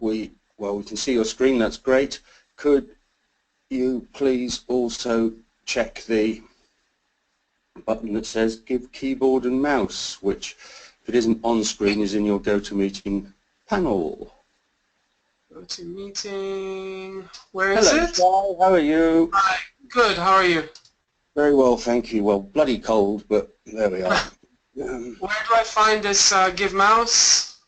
we can see your screen, that's great. Could you please also check the button that says give keyboard and mouse, which if it isn't on screen is in your GoToMeeting panel. GoToMeeting, where is Hello, it? Shai, how are you? Hi, good, how are you? Very well, thank you. Well, bloody cold, but there we are. Where do I find this give mouse?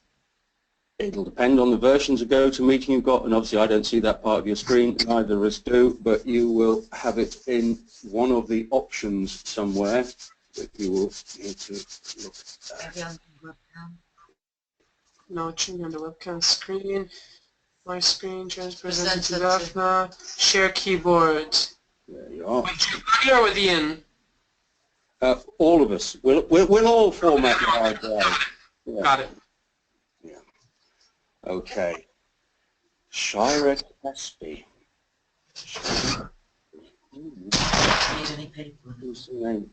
It'll depend on the versions of GoToMeeting you've got, and obviously I don't see that part of your screen, neither of us do, but you will have it in one of the options somewhere that you will need to look at. No, checking on the webcam screen. My screen just presented to Daphne. Share keyboard. There you are. With Giovanni or with Ian? All of us. We'll all format the hard drive. Yeah. Got it. Yeah. Okay. Shira Caspi. Need any paper?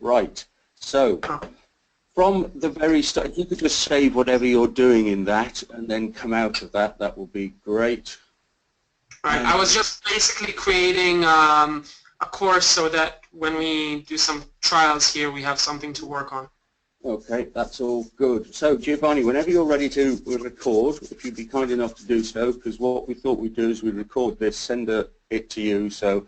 Right. So, from the very start, if you could just save whatever you're doing in that and then come out of that, that would be great. Right. I was just basically creating a course so that when we do some trials here, we have something to work on. Okay, that's all good. So, Giovanni, whenever you're ready to record, if you'd be kind enough to do so, because what we thought we'd do is we'd record this, send it to you, so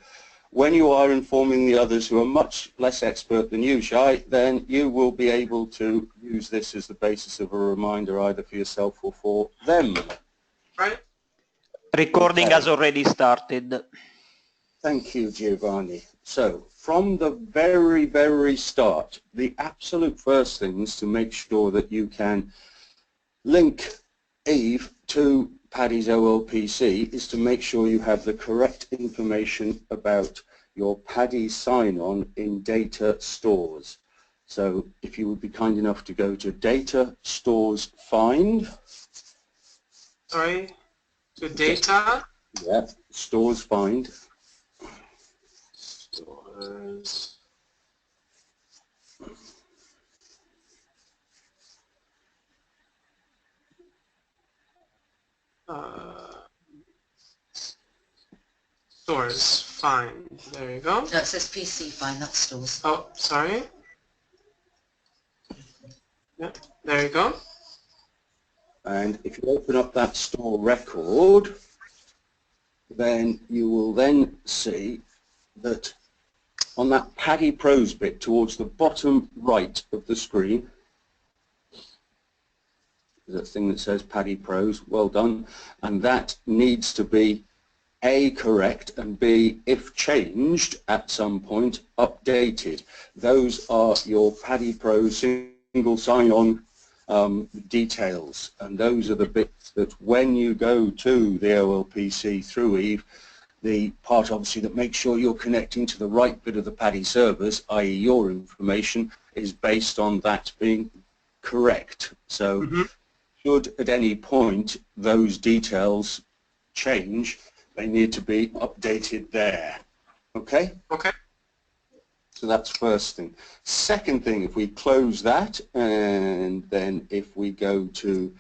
when you are informing the others who are much less expert than you, Shai, then you will be able to use this as the basis of a reminder either for yourself or for them. Right? Recording has already started. Thank you, Giovanni. So, from the very, very start, the absolute first thing is to make sure that you can link Eve to PADI's OLPC is to make sure you have the correct information about your PADI sign-on in data stores. So, if you would be kind enough to go to data stores find. Sorry, to data. Yeah, stores find. Stores. Stores find. There you go. No, it says PC find, not stores. Oh, sorry. Yeah, there you go. And if you open up that store record, then you will then see that on that PADI Pros bit towards the bottom right of the screen, there's a thing that says PADI Pros, well done, and that needs to be A, correct, and B, if changed at some point, updated. Those are your PADI Pro single sign-on details, and those are the bits that when you go to the OLPC through Eve, the part obviously that makes sure you're connecting to the right bit of the PADI servers, i.e. your information, is based on that being correct. So should at any point those details change, they need to be updated there. Okay? Okay. So that's first thing. Second thing, if we close that, and then if we go to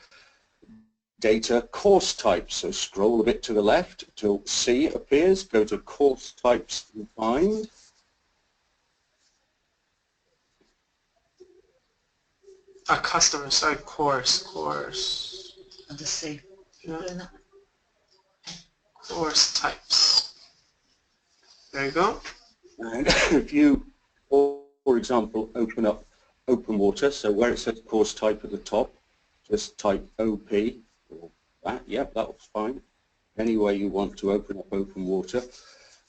data course types, so scroll a bit to the left till C appears, go to course types and find. A customer side course. Under C. Yeah. Course types. There you go. And if you, for example, open up Open Water, so where it says course type at the top, just type OP, or that, yep, that was fine. Any way you want to open up Open Water.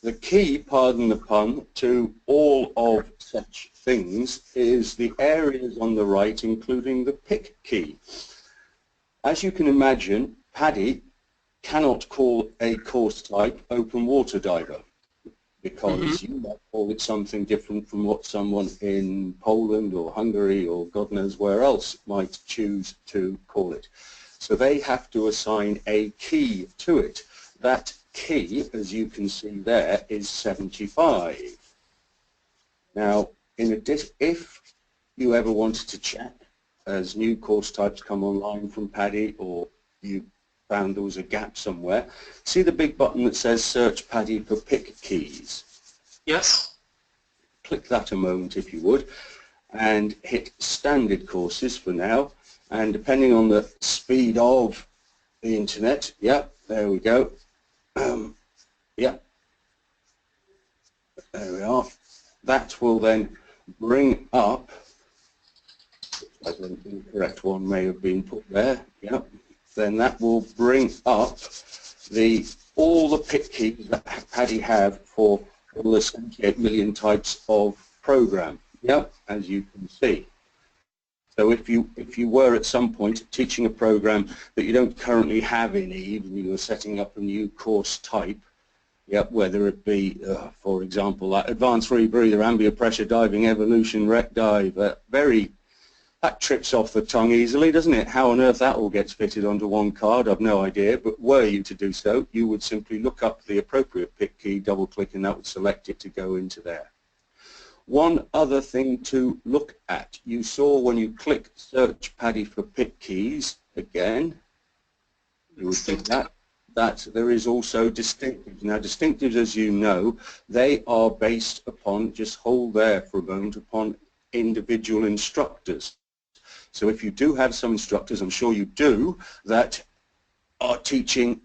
The key, pardon the pun, to all of such things is the areas on the right, including the pick key. As you can imagine, PADI cannot call a course type Open Water Diver, because you might call it something different from what someone in Poland or Hungary or God knows where else might choose to call it. So they have to assign a key to it. That key, as you can see there, is 75. Now, if you ever wanted to check, as new course types come online from PADI, or you found there was a gap somewhere. See the big button that says search PADI for pick keys? Yes. Click that a moment if you would, and hit standard courses for now, and depending on the speed of the internet, yeah, there we go, yeah, there we are. That will then bring up, an incorrect one may have been put there, yeah, then that will bring up all the pick keys that PADI have for all the 78 million types of program, yeah, as you can see. So if you were at some point teaching a program that you don't currently have in EVE, and you were setting up a new course type, yep, whether it be, for example, like advanced rebreather, ambient pressure diving, evolution, rec dive, that trips off the tongue easily, doesn't it? How on earth that all gets fitted onto one card, I've no idea, but were you to do so, you would simply look up the appropriate pick key, double click, and that would select it to go into there. One other thing to look at, you saw when you click search PADI for pick keys, again, you would see that there is also distinctives. Now distinctives, as you know, they are based upon, just hold there for a moment, upon individual instructors. So if you do have some instructors, I'm sure you do, that are teaching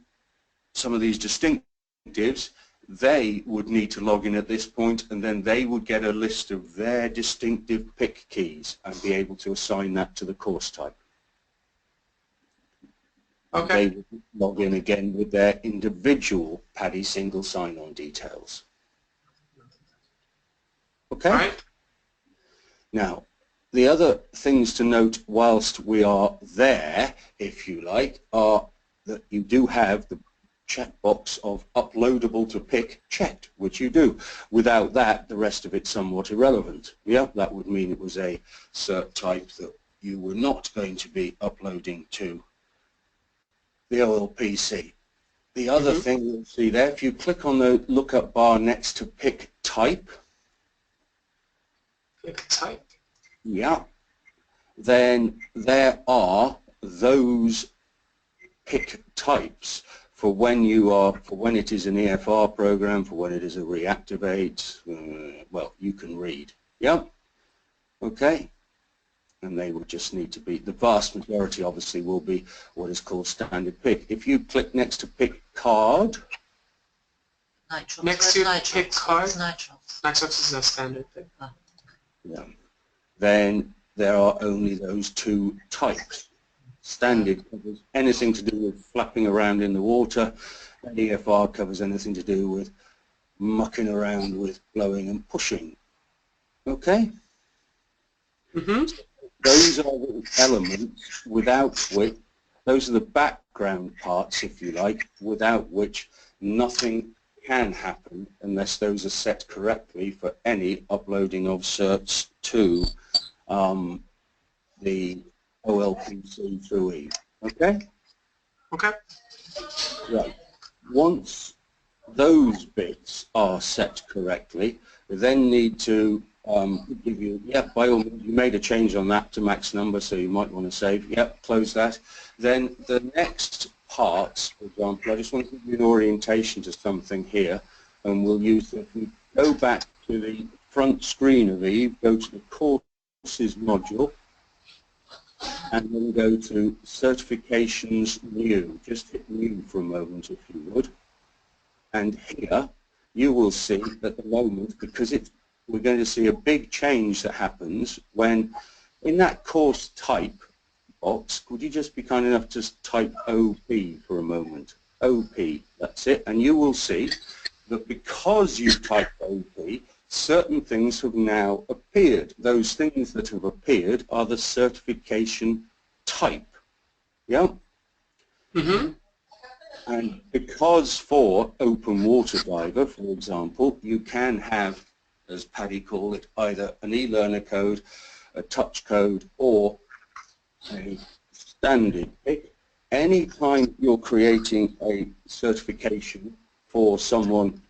some of these distinctives, they would need to log in at this point, and then they would get a list of their distinctive pick keys and be able to assign that to the course type. Okay. They would log in again with their individual PADI single sign-on details. Okay? All right. Now, the other things to note whilst we are there, if you like, are that you do have the checkbox of uploadable to pick checked, which you do. Without that, the rest of it's somewhat irrelevant. Yeah, that would mean it was a cert type that you were not going to be uploading to the OLPC. The other thing you'll see there, if you click on the lookup bar next to pick type, yeah, then there are those pick types for when it is an EFR program, for when it is a reactivate, well, you can read, yeah, okay, and they will just need to be, the vast majority obviously will be what is called standard pick. If you click next to pick card, Nitrox. Next to Nitrox? pick card? Nitrox. Nitrox is a standard pick. yeah, then there are only those two types. Standard covers anything to do with flapping around in the water, and EFR covers anything to do with mucking around with blowing and pushing. Okay? Those are the elements without which, those are the background parts, if you like, without which nothing can happen unless those are set correctly for any uploading of certs to the OLPC through EVE. Okay? Okay. Right. Once those bits are set correctly, we then need to give you, yeah, by all means, you made a change on that to max number, so you might want to save, yep, close that. Then the next parts, for example, I just want to give you an orientation to something here, and we'll use, if we go back to the front screen of EVE, go to the courses module, and then go to certifications new. Just hit new for a moment if you would. And here you will see at the moment, because we're going to see a big change that happens when in that course type box, could you just be kind enough to type OP for a moment? OP, that's it. And you will see that because you type OP, certain things have now appeared. Those things that have appeared are the certification type. Yeah? And because for open water diver, for example, you can have, as PADI call it, either an e-learner code, a touch code, or a standard pick. Any time you're creating a certification for someone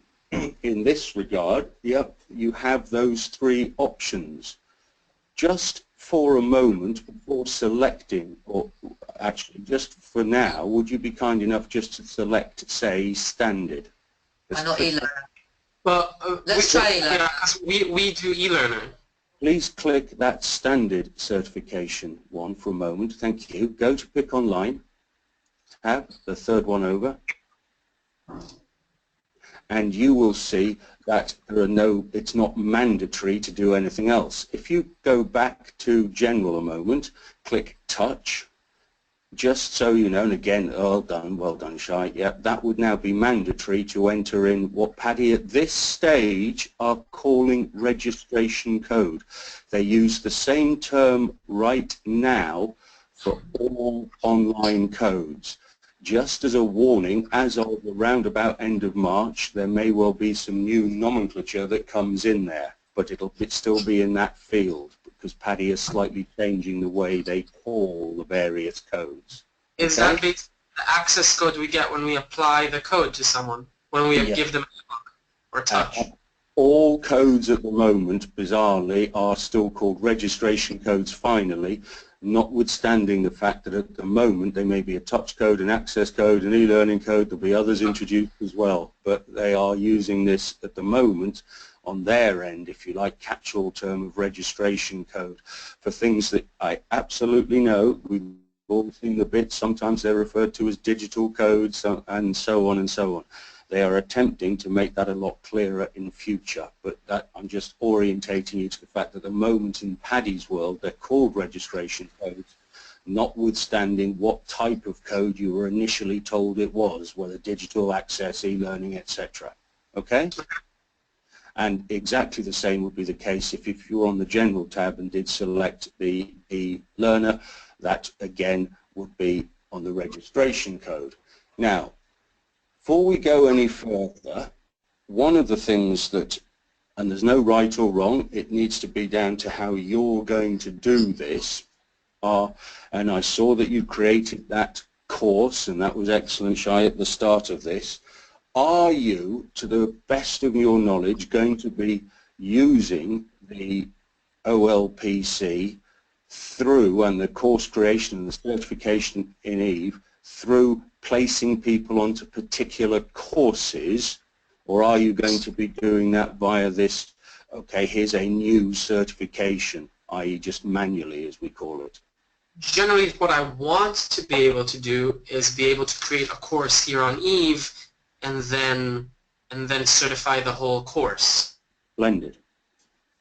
in this regard, yep, you have those three options. Just for a moment, before selecting, or actually just for now, would you be kind enough just to select, say, standard? Why not e-learner? Well, Let's try e-learner. Yeah, 'cause we do e-learner. Please click that standard certification one for a moment. Thank you. Go to Pick Online tab, the third one over, and you will see that it's not mandatory to do anything else. If you go back to General a moment, click Touch, just so you know, and again, well done, Shai, yeah, that would now be mandatory to enter in what PADI at this stage are calling registration code. They use the same term right now for all online codes. Just as a warning, as of the roundabout end of March, there may well be some new nomenclature that comes in there, but it'll still be in that field because PADI is slightly changing the way they call the various codes. Is that basically the access code we get when we apply the code to someone, when we give them a book or touch? All codes at the moment, bizarrely, are still called registration codes finally, notwithstanding the fact that at the moment they may be a touch code, an access code, an e-learning code, there'll be others introduced as well, but they are using this at the moment on their end, if you like, catch-all term of registration code for things that I absolutely know. We've all seen the bits, sometimes they're referred to as digital codes and so on and so on. They are attempting to make that a lot clearer in future, but that I'm just orientating you to the fact that at the moment in PADI's world they're called registration codes, notwithstanding what type of code you were initially told it was, whether digital, access, e-learning, etc. Okay? And exactly the same would be the case if you're on the General tab and did select the e-learner, that again would be on the registration code. Now, before we go any further, one of the things that, and there's no right or wrong, it needs to be down to how you're going to do this, and I saw that you created that course, and that was excellent, Shai, at the start of this. Are you, to the best of your knowledge, going to be using the OLPC through, and the course creation and the certification in EVE, through placing people onto particular courses, or are you going to be doing that via this, okay, here's a new certification, i.e. just manually, as we call it? Generally, what I want to be able to do is be able to create a course here on EVE and then certify the whole course. Blended.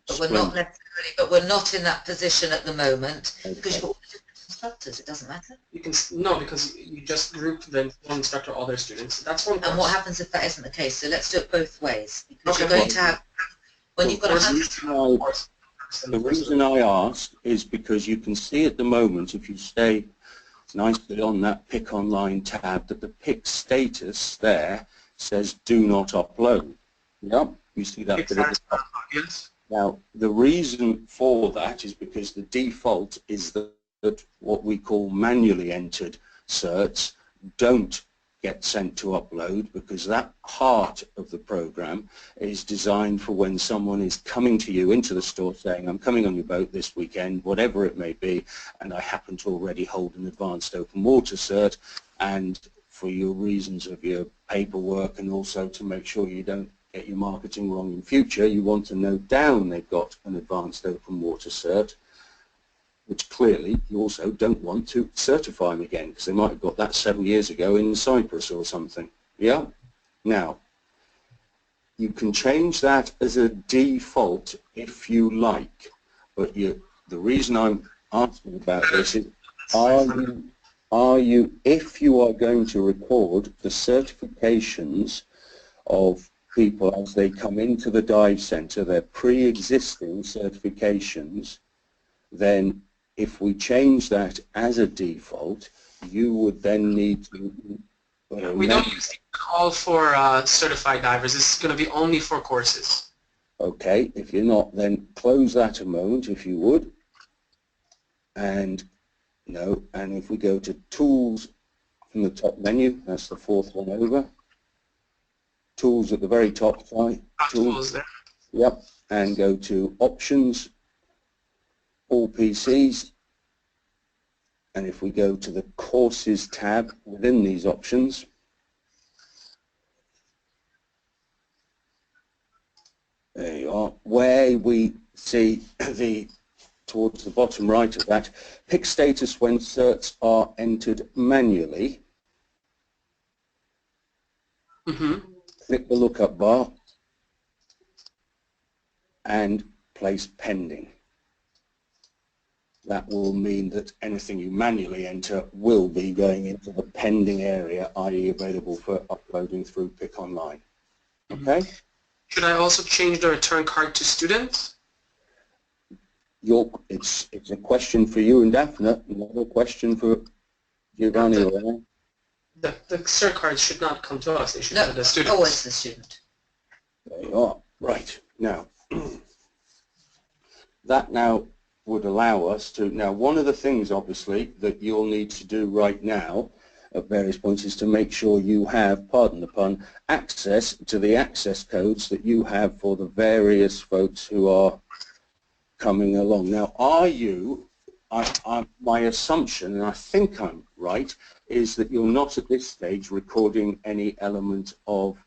But we're not necessarily, but we're not in that position at the moment, because you've got all the different instructors, it doesn't matter. You can, no, because you just group the one instructor, all their students. That's one course. And what happens if that isn't the case? So let's do it both ways, because you're going to have, when you've got The reason I ask is because you can see at the moment, if you stay nicely on that Pick Online tab, that the Pick status there says do not upload. Yep, you see that bit at the top. Yes. Now, the reason for that is because the default is that what we call manually entered certs don't get sent to upload, because that part of the program is designed for when someone is coming to you into the store saying, I'm coming on your boat this weekend, whatever it may be, and I happen to already hold an advanced open water cert, and for your reasons of your paperwork and also to make sure you don't get your marketing wrong in future, you want to note down they've got an advanced open water cert, which clearly you also don't want to certify them again, because they might have got that 7 years ago in Cyprus or something. Yeah? Now, you can change that as a default if you like, but the reason I'm asking about this is, if you are going to record the certifications of people as they come into the dive center, their pre-existing certifications, then if we change that as a default, you would then need to... We don't use it all for certified divers. This is going to be only for courses. Okay, if you're not, then close that a moment if you would. And if we go to Tools from the top menu, that's the fourth one over. Tools at the very top side. Tools there. Yep, and go to Options. all PCs, and if we go to the Courses tab within these options, there you are, where we see towards the bottom right of that, pick status when certs are entered manually. Click the lookup bar and place pending. That will mean that anything you manually enter will be going into the pending area, i.e. available for uploading through Pick Online. Okay? Should I also change the return card to students? It's a question for you and Daphne, not a question for Giovanni. The cert cards should not come to us, they should go to the students. Always the student. There you are. Right. Now, that now would allow us to, now one of the things obviously that you'll need to do right now at various points is to make sure you have, pardon the pun, access to the access codes that you have for the various folks who are coming along. Now, are you, my assumption, and I think I'm right, is that you're not at this stage recording any element of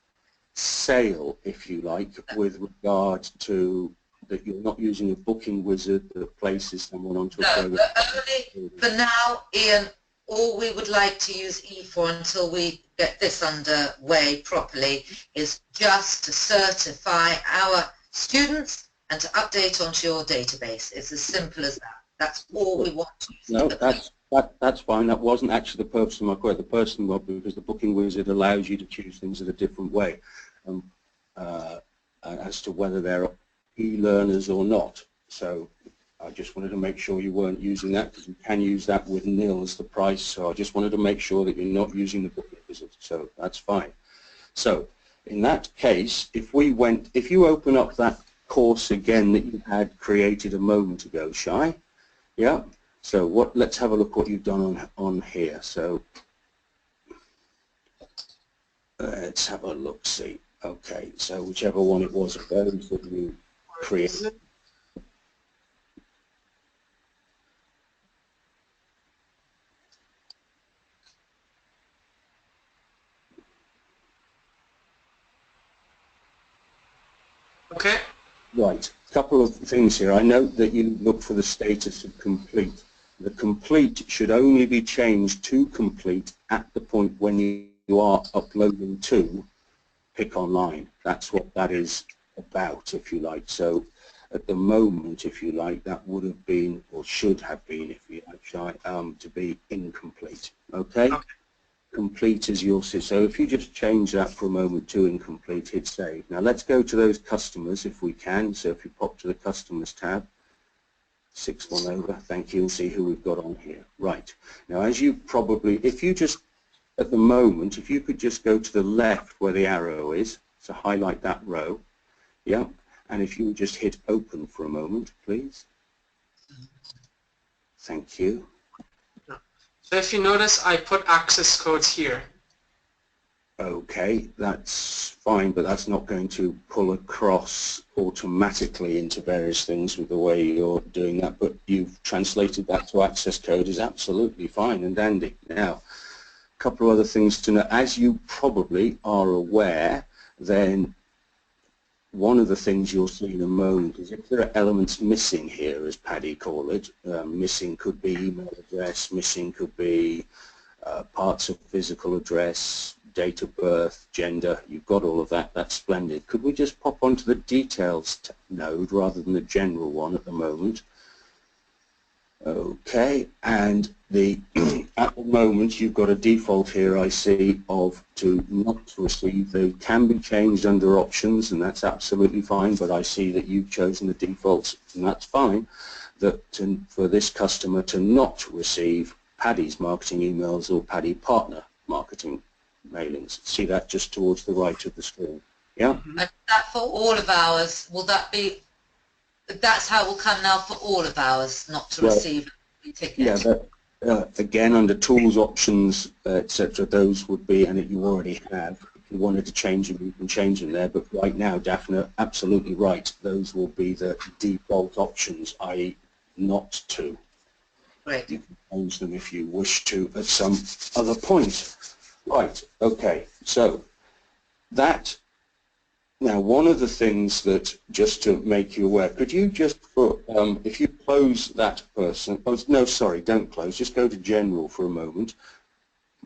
sale, if you like, with regard to that you're not using a booking wizard that places someone onto a program. Only for now, Ian, all we would like to use E for until we get this underway properly is just to certify our students and to update onto your database. It's as simple as that. That's all we want to use. No, that's fine. That wasn't actually the purpose of my query. The person was because the booking wizard allows you to choose things in a different way as to whether they're e-learners or not. So I just wanted to make sure you weren't using that, because you can use that with nil as the price. So I just wanted to make sure that you're not using the booking wizard. So that's fine. So in that case, if you open up that course again that you had created a moment ago, Shai, yeah. So let's have a look what you've done on here. So let's have a look. See. Okay. So whichever one it was of those that you created. Okay. Right. A couple of things here. I note that you look for the status of complete. The complete should only be changed to complete at the point when you are uploading to Pick Online. That's what that is about, if you like. So at the moment, if you like, that would have been, or should have been, if you like, Shai, to be incomplete. Okay? Complete as you'll see. So if you just change that for a moment to incomplete, hit save. Now let's go to those customers if we can. So if you pop to the customers tab, 6 one over, thank you, and see who we've got on here. Right. Now as you probably, if you just, at the moment, if you could just go to the left where the arrow is, so highlight that row, yeah, and if you would just hit open for a moment, please. Thank you. So if you notice, I put access codes here. Okay, that's fine, but that's not going to pull across automatically into various things with the way you're doing that, but you've translated that to access code is absolutely fine and dandy. Now, a couple of other things to know. As you probably are aware, then one of the things you'll see in a moment is if there are elements missing here, as PADI call it, missing could be email address, missing could be parts of physical address, date of birth, gender, you've got all of that, that's splendid. Could we just pop onto the details node rather than the general one at the moment? Okay, and at the moment you've got a default here I see of to not receive. They can be changed under options and that's absolutely fine, but I see that you've chosen the defaults and that's fine, that for this customer to not receive PADI's marketing emails or PADI partner marketing mailings. See that just towards the right of the screen. Yeah? And that for all of ours, will that be, that's how it will come now for all of ours, not to receive a ticket? Yeah, but again, under tools, options, etc., those would be, and that you already have. If you wanted to change them, you can change them there. But right now, Daphne, absolutely right. Those will be the default options, i.e., not to. Great. You can change them if you wish to at some other point. Right, okay, so that, now one of the things that, just to make you aware, could you just put, if you close that person, oh, no, sorry, don't close, just go to general for a moment.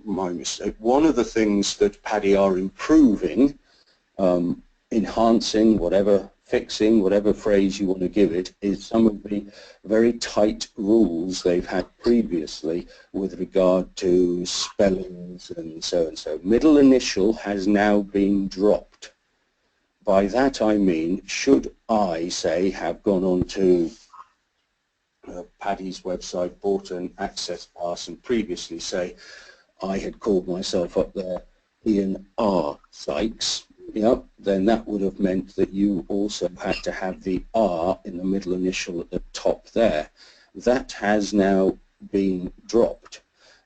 My mistake. One of the things that PADI are improving, enhancing, whatever, fixing, whatever phrase you want to give it, is some of the very tight rules they've had previously with regard to spellings and so and so. Middle initial has now been dropped. By that I mean, should I, say, have gone on to PADI's website, bought an access pass, and previously say I had called myself up there Ian R. Sykes, then that would have meant that you also had to have the R in the middle initial at the top there. That has now been dropped.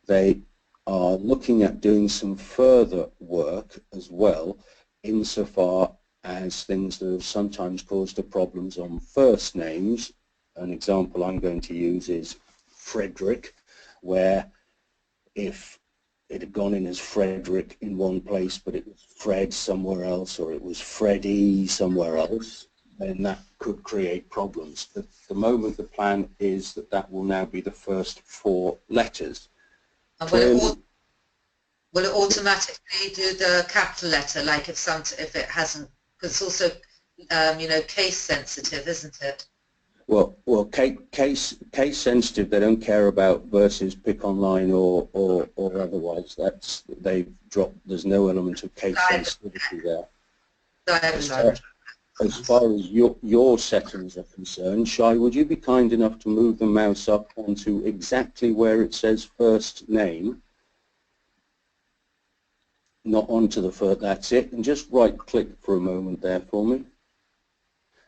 They are looking at doing some further work as well, insofar as things that have sometimes caused the problems on first names. An example I'm going to use is Frederick, where if it had gone in as Frederick in one place, but it was Fred somewhere else, or it was Freddie somewhere else, then that could create problems. At the moment, the plan is that that will now be the first 4 letters. And will it automatically do the capital letter, like if it hasn't, because it's also, case sensitive, isn't it? Well, case sensitive. They don't care about versus pick online or otherwise. They've dropped. There's no element of case sensitivity there. As far as your settings are concerned, Shai, would you be kind enough to move the mouse up onto exactly where it says first name, not onto the first. That's it, and just right-click for a moment there for me.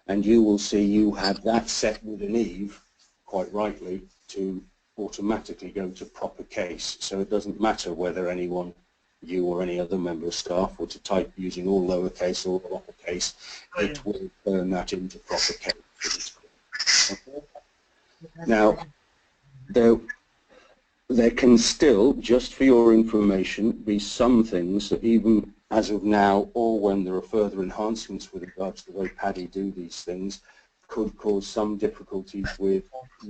And you will see you have that set with an Eve, quite rightly, to automatically go to proper case. So it doesn't matter whether anyone, you or any other member of staff, were to type using all lowercase or uppercase, it will turn that into proper case. Okay? Now, there can still, just for your information, be some things that even as of now, or when there are further enhancements with regard to the way PADI do these things, could cause some difficulties with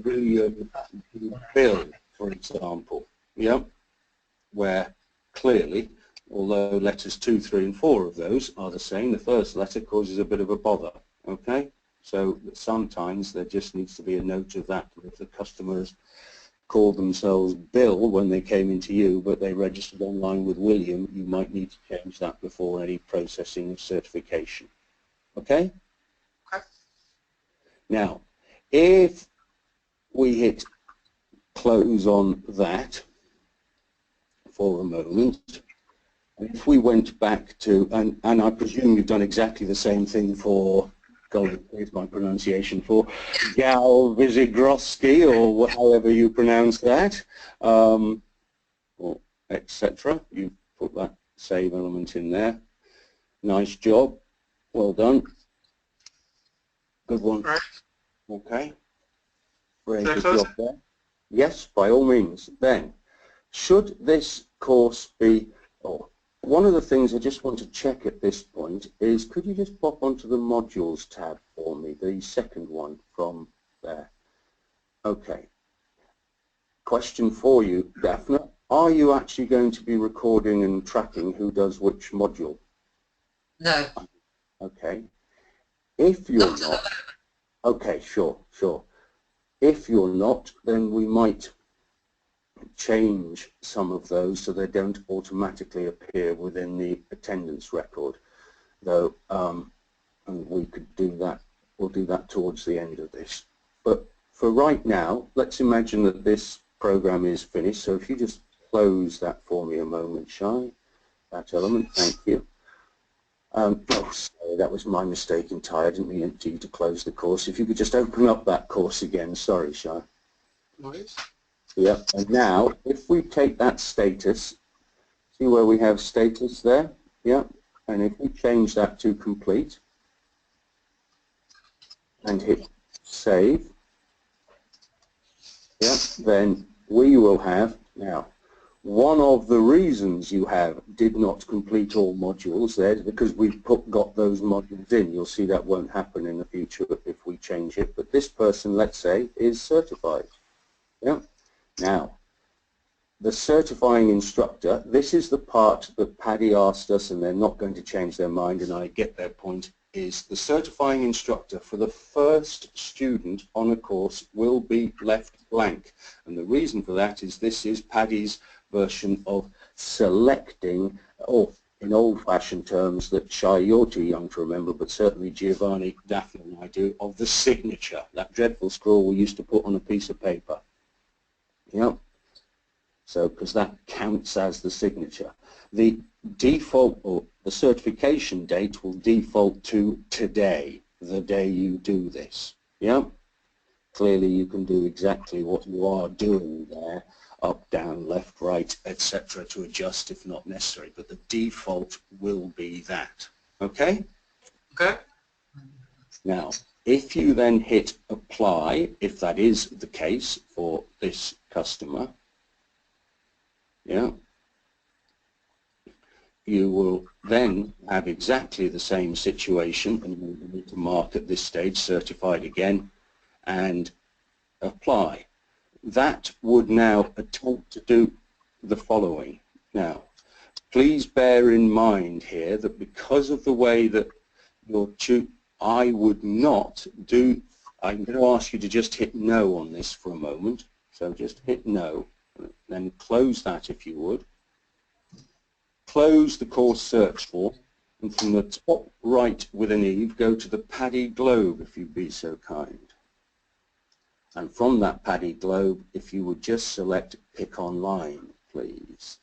William Bill, for example, where clearly, although letters 2, 3 and 4 of those are the same, the first letter causes a bit of a bother, okay? So sometimes there just needs to be a note of that. If the customers called themselves Bill when they came into you, but they registered online with William, you might need to change that before any processing of certification. Okay? Okay. Now, if we hit close on that for a moment, if we went back to, and I presume you've done exactly the same thing for, golly, here's my pronunciation, for Gal Visigroski, or however you pronounce that, or etc. You put that save element in there. Nice job. Well done. Good one. Right. Okay. Very good job there. Yes, by all means. Then, should this course be, one of the things I just want to check at this point is, could you just pop onto the modules tab for me, the second one from there? Okay. Question for you, Daphne. Are you actually going to be recording and tracking who does which module? No. Okay. If you're not, okay, sure. If you're not, then we might change some of those so they don't automatically appear within the attendance record, though and we could do that. We'll do that towards the end of this. But for right now, let's imagine that this program is finished. So if you just close that for me a moment, Shai, that element, thank you. Oh, sorry, that was my mistake entirely. I didn't mean you to close the course. If you could just open up that course again. Sorry, Shai. Noise. Yeah, and now if we take that status, see where we have status there? Yeah, and if we change that to complete and hit save, yeah, then we will have now. One of the reasons you have did not complete all modules there is because we've got those modules in. You'll see that won't happen in the future if we change it. But this person, let's say, is certified. Yeah. Now, the certifying instructor, this is the part that PADI asked us, and they're not going to change their mind, and I get their point, is the certifying instructor for the first student on a course will be left blank. And the reason for that is this is PADI's version of selecting, or in old-fashioned terms that Shai, you're too young to remember, but certainly Giovanni, Daphne and I do, of the signature, that dreadful scrawl we used to put on a piece of paper. Yeah. So, because that counts as the signature. The default, or the certification date will default to today, the day you do this. Yeah. Clearly you can do exactly what you are doing there, up, down, left, right, etc. to adjust if not necessary, but the default will be that. Okay? Okay. Now, if you then hit apply, if that is the case for this customer, yeah, you will then have exactly the same situation, and you need to mark at this stage certified again and apply. That would now attempt to do the following. Now, please bear in mind here that because of the way that your I would not do, I'm going to ask you to just hit no on this for a moment. So just hit no, then close that if you would. Close the course search for, and from the top right with an Eve, go to the PADI globe if you'd be so kind. And from that PADI globe, if you would just select Pick Online, please.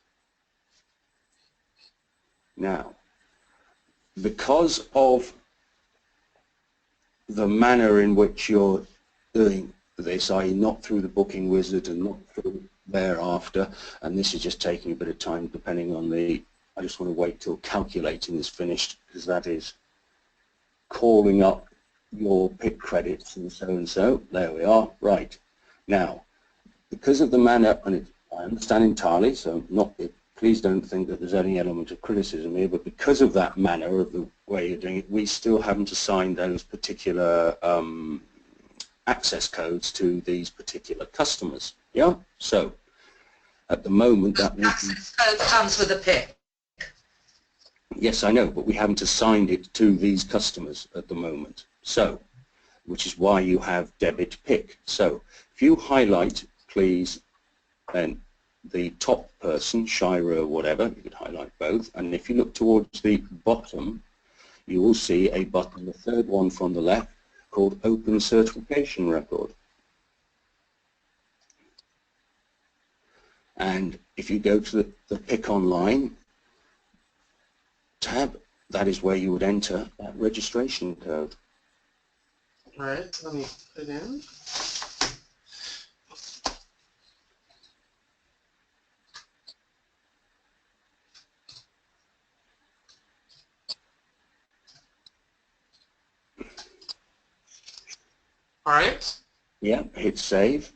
Now, because of the manner in which you're doing this, i.e. not through the booking wizard and not through thereafter, and this is just taking a bit of time depending on the, I just want to wait till calculating is finished, because that is calling up your pick credits and so, there we are, right. Now, because of the manner, and I understand entirely, so please don't think that there's any element of criticism here, but because of that manner of the way you're doing it, we still haven't assigned those particular access codes to these particular customers, yeah? So, at the moment that access code comes with a pick. Yes, I know, but we haven't assigned it to these customers at the moment. So, which is why you have debit pick. So, if you highlight, please, then the top person, Shira or whatever, you could highlight both, and if you look towards the bottom, you will see a button, the third one from the left, called Open Certification Record. And if you go to the Pick Online tab, that is where you would enter that registration code. All right, let me put it in. All right. Yeah, hit save.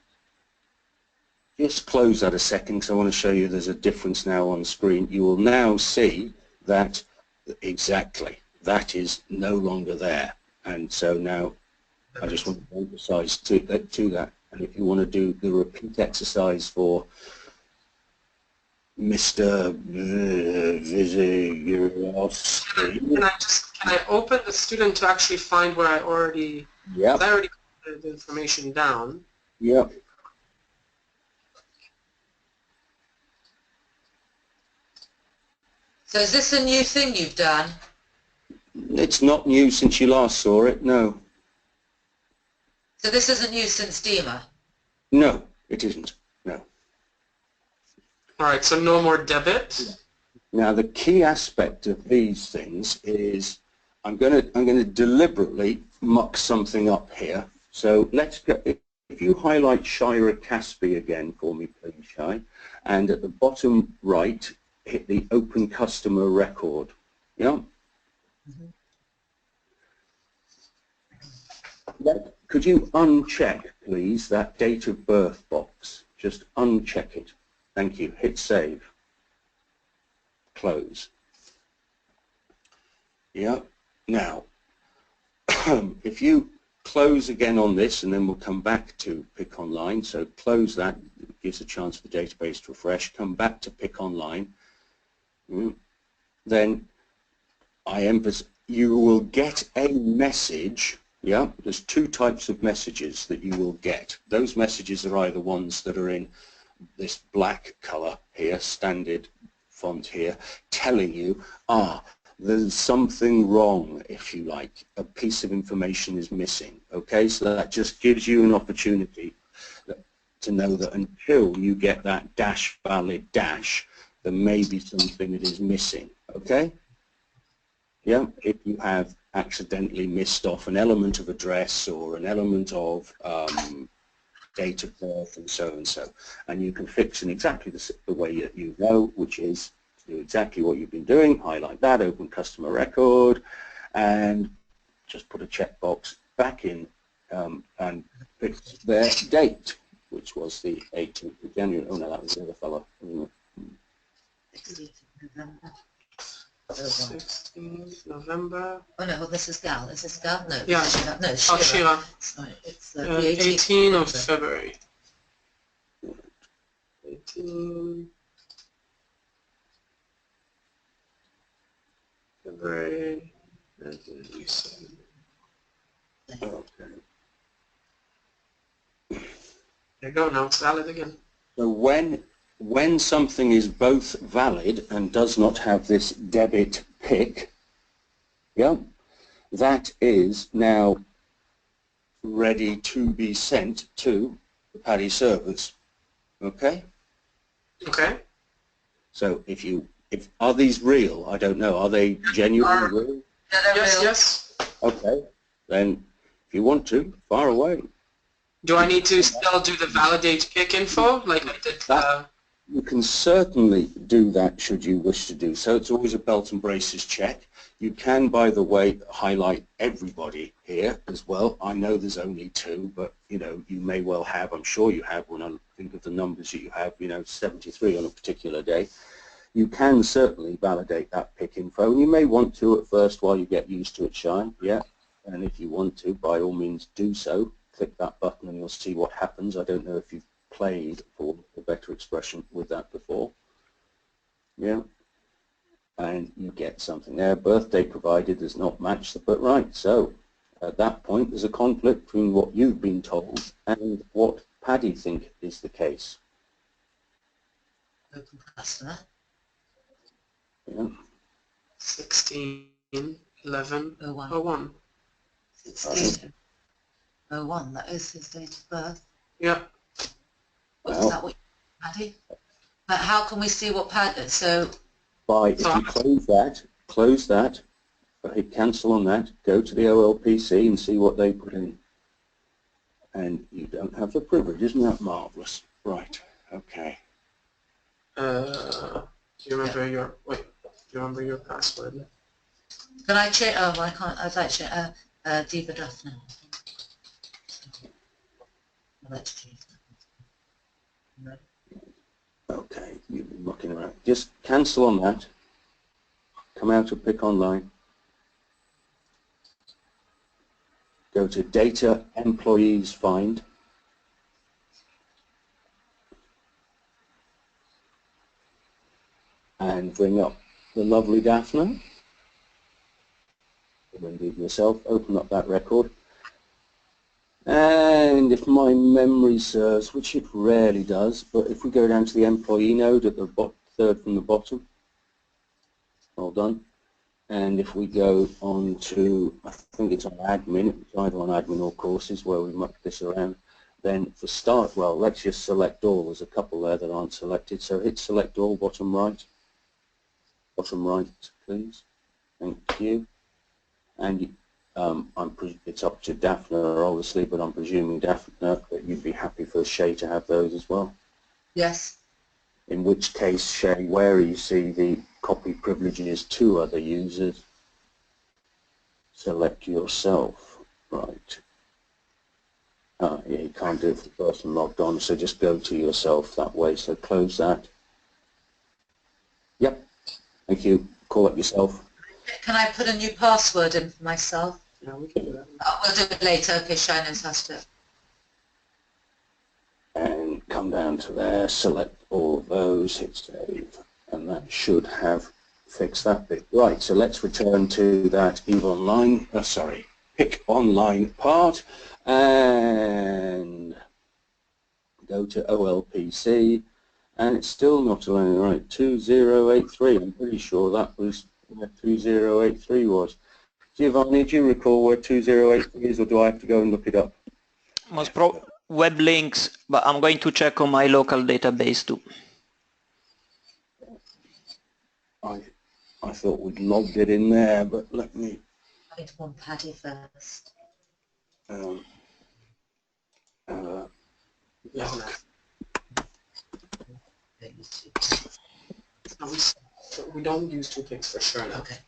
Just close that a second because I want to show you there's a difference now on screen. You will now see that exactly that is no longer there, and so now I just want to emphasize to that. And if you want to do the repeat exercise for Mr. Can I open the student to actually find where I already? Yep. I already put the information down. Yep. So is this a new thing you've done? It's not new since you last saw it, no. So this isn't new since DEMA? No, it isn't, no. All right, so no more debit. Now the key aspect of these things is I'm going to deliberately muck something up here. So let's go. If you highlight Shira Caspi again for me, please, Shai, and at the bottom right, hit the Open Customer Record. Yeah. could you uncheck, please, that date of birth box? Just uncheck it. Thank you. Hit save. Close. Yeah. Now, if you close again on this, and then we'll come back to Pick Online. So close that. It gives a chance for the database to refresh. Come back to Pick Online. Then I emphasize, you will get a message. Yeah, there's two types of messages that you will get. Those messages are either ones that are in this black color here, standard font here, telling you, there's something wrong, if you like. A piece of information is missing. Okay, so that just gives you an opportunity to know that until you get that dash valid dash, there may be something that is missing. Okay? Yeah, if you have accidentally missed off an element of address or an element of date of birth and so, and you can fix in exactly the way that you know, which is do exactly what you've been doing, highlight that, open customer record, and just put a checkbox back in and fix their date, which was the 18th of January. Oh no, that was the other fellow. 16th November. Oh no, well this is Gal. Is this Gal? No. Yeah. Shira. No, Shira. Shira. Sorry, it's the 18th of February. 18 February 1997. Okay. There you go. Now it's valid again. So when something is both valid and does not have this debit pick, yeah, that is now ready to be sent to the PADI servers. Okay? Okay. So are these real? I don't know. Are they genuine real? Yes, yes. Okay. Then if you want to, fire away. Do I need to still do the validate pick info like I did? You can certainly do that should you wish to do so. It's always a belt and braces check. You can, by the way, highlight everybody here as well. I know there's only 2, but you know, you may well have, I'm sure you have when I think of the numbers that you have, you know, 73 on a particular day. You can certainly validate that pick info, and you may want to at first while you get used to it, Shine, yeah. And if you want to, by all means do so. Click that button and you'll see what happens. I don't know if you've played, for a better expression, with that before. Yeah. And you get something there. Birthday provided does not match the but right. So at that point there's a conflict between what you've been told and what PADI think is the case. Open customer. Yeah. 16/11/01. 16/01. That is his date of birth. Yeah. Is that what PADI? But how can we see what PADI? So if you close that, hit cancel on that, go to the OLPC and see what they put in. And you don't have the privilege, isn't that marvellous? Right, okay. Do you remember your password? can I check? Oh, I can't. I'd like to check. Diva Daphne. Let's change that. Okay, you've been mucking around. Just cancel on that. Come out of Pick Online. Go to Data Employees Find. And bring up the lovely Daphne. Or indeed yourself. Open up that record. And if my memory serves, which it rarely does, but if we go down to the employee node at the third from the bottom, well done. And if we go on to, I think it's on admin, it's either on admin or courses where we muck this around, then for start, well, let's just select all. There's a couple there that aren't selected, so hit select all, bottom right. Bottom right, please. Thank you. And it's up to Daphne, obviously, but I'm presuming, Daphne, that you'd be happy for Shay to have those as well. Yes. In which case, Shay, where you see the copy privileges to other users, select yourself. Right. Yeah, you can't do it for the person logged on, so just go to yourself that way. So close that. Yep. Thank you. Call up yourself. Can I put a new password in for myself? Yeah, we can do that. Oh, we'll do it later. Okay, Shai knows how to do it. And come down to there, select all of those, hit save, and that should have fixed that bit. Right, so let's return to that pick online part, and go to OLPC, and it's still not allowing, right, 2083, I'm pretty sure that was where 2083 was. Giovanni, do you recall where 2083 is, or do I have to go and look it up? Web links, but I'm going to check on my local database too. I thought we'd logged it in there, but let me... I need one PADI first. Yeah. No, we don't use toothpicks for sure now. Okay,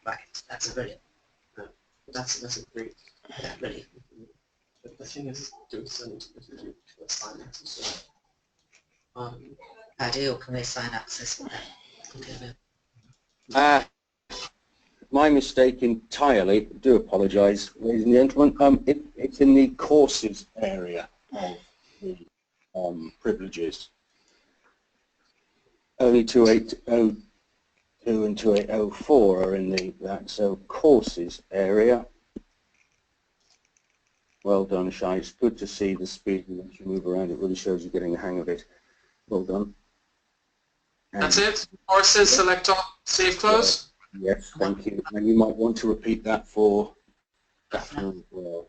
right, that's brilliant. That's a great. Yeah, really. But the thing is, doing something to assign access. So, PADI, or can we assign access? Okay. My mistake entirely. Do apologise, ladies and gentlemen. It's in the courses area of the privileges. Only 2802 and 2804 are in that, so courses area. Well done, Shai. It's good to see the speed in which you move around. It really shows you're getting the hang of it. Well done. And that's it. Courses, select all, save, close. Yes, thank you. And you might want to repeat that for Daphne as well,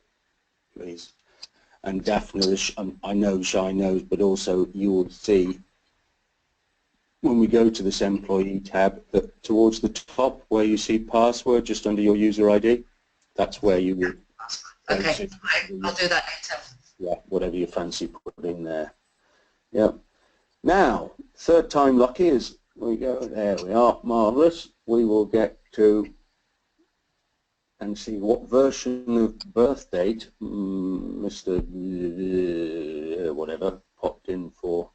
please. And Daphne, I know Shai knows, but also you will see when we go to this employee tab that towards the top where you see password just under your user ID, that's where you would. Okay, I'll do that later. Yeah, whatever you fancy put in there. Yeah. Now, third time lucky is we go, there we are, marvellous. We will get to and see what version of birth date Mr. whatever popped in for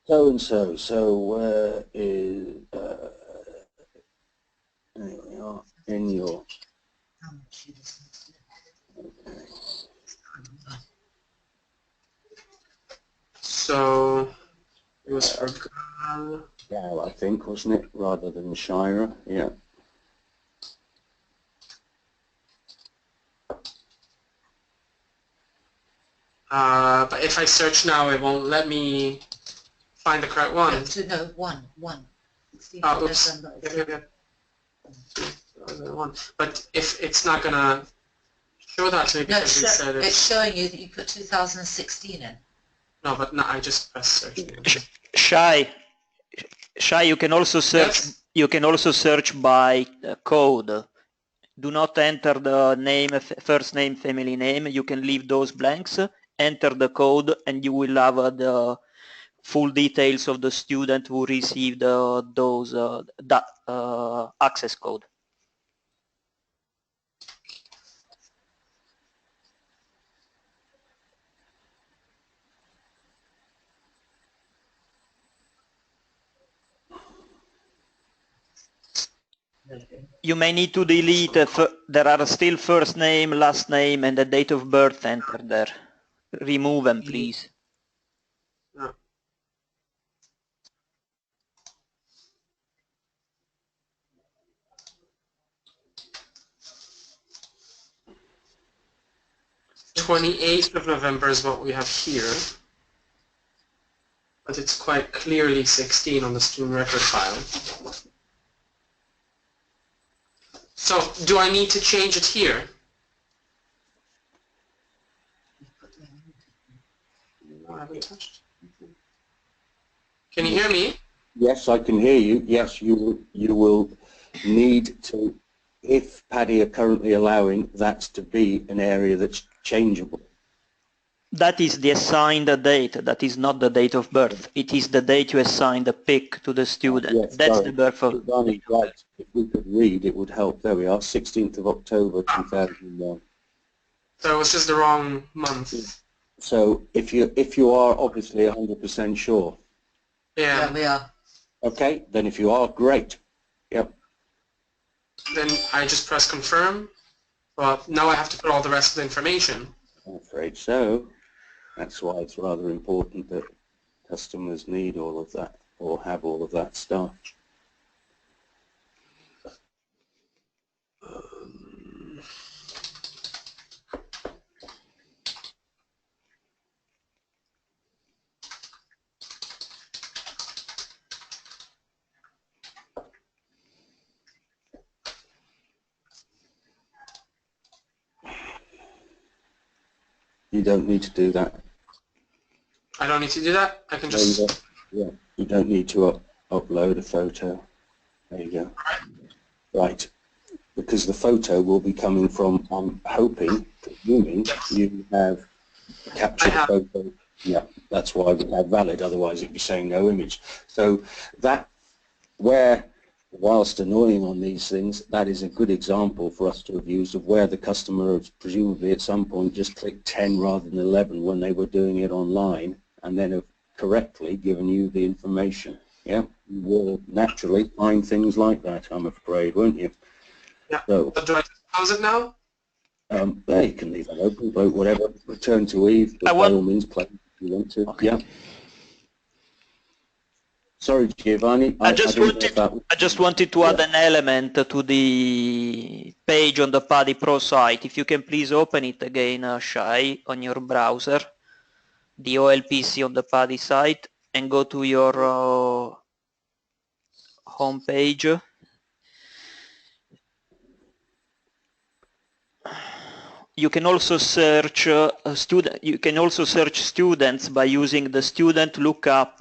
so-and-so. So where is, there we are, in your, okay. So it was for Gal. Gal, I think, wasn't it, rather than Shira? Yeah. But if I search now, it won't let me find the correct one. No, one. Oh, oops. Yeah. One. But if it's not gonna show that to me because we said it's showing you that you put 2016 in. No, but no, I just press search. Shai, you can also search. Yes? You can also search by code. Do not enter the name, first name, family name. You can leave those blanks. Enter the code, and you will have the full details of the student who received those access code. You may need to delete, there are still first name, last name, and the date of birth entered there. Remove them, please. No. '28th of November is what we have here, but it's quite clearly 16 on the student record file. So, do I need to change it here? No, I haven't touched. Can you hear me? Yes, I can hear you. Yes, you will need to, if PADI are currently allowing that to be an area that's changeable. That is the assigned date. That is not the date of birth. It is the date you assign the pick to the student. Yes, that's sorry. the birth of... Right. If we could read, it would help. There we are, 16th of October 2001. So it was just the wrong month. So if you are obviously 100% sure, Yeah. Yeah, we are. okay, then if you are, great. Yep. Then I just press confirm. Well, now I have to put all the rest of the information. I'm afraid so. That's why it's rather important that customers need all of that or have all of that stuff. You don't need to do that. I don't need to do that. I can just. Yeah, you don't need to upload a photo. There you go. Right, because the photo will be coming from, I'm hoping, presuming you have captured a photo. Yeah, that's why we have valid, otherwise it'd be saying no image. So that, where, whilst annoying on these things, that is a good example for us to have used of where the customer has presumably at some point just clicked 10 rather than 11 when they were doing it online, and then have correctly given you the information. Yeah, you will naturally find things like that, I'm afraid, won't you? Yeah. So, Do I just close it now? there you can leave that open, but whatever. Return to Eve, but by all means, play if you want to. Okay. Yeah. Sorry, Giovanni. I just wanted to add an element to the page on the PADI Pro site. If you can please open it again, Shai, on your browser, the OLPC on the PADI site, and go to your home page. You can also search You can also search students by using the student lookup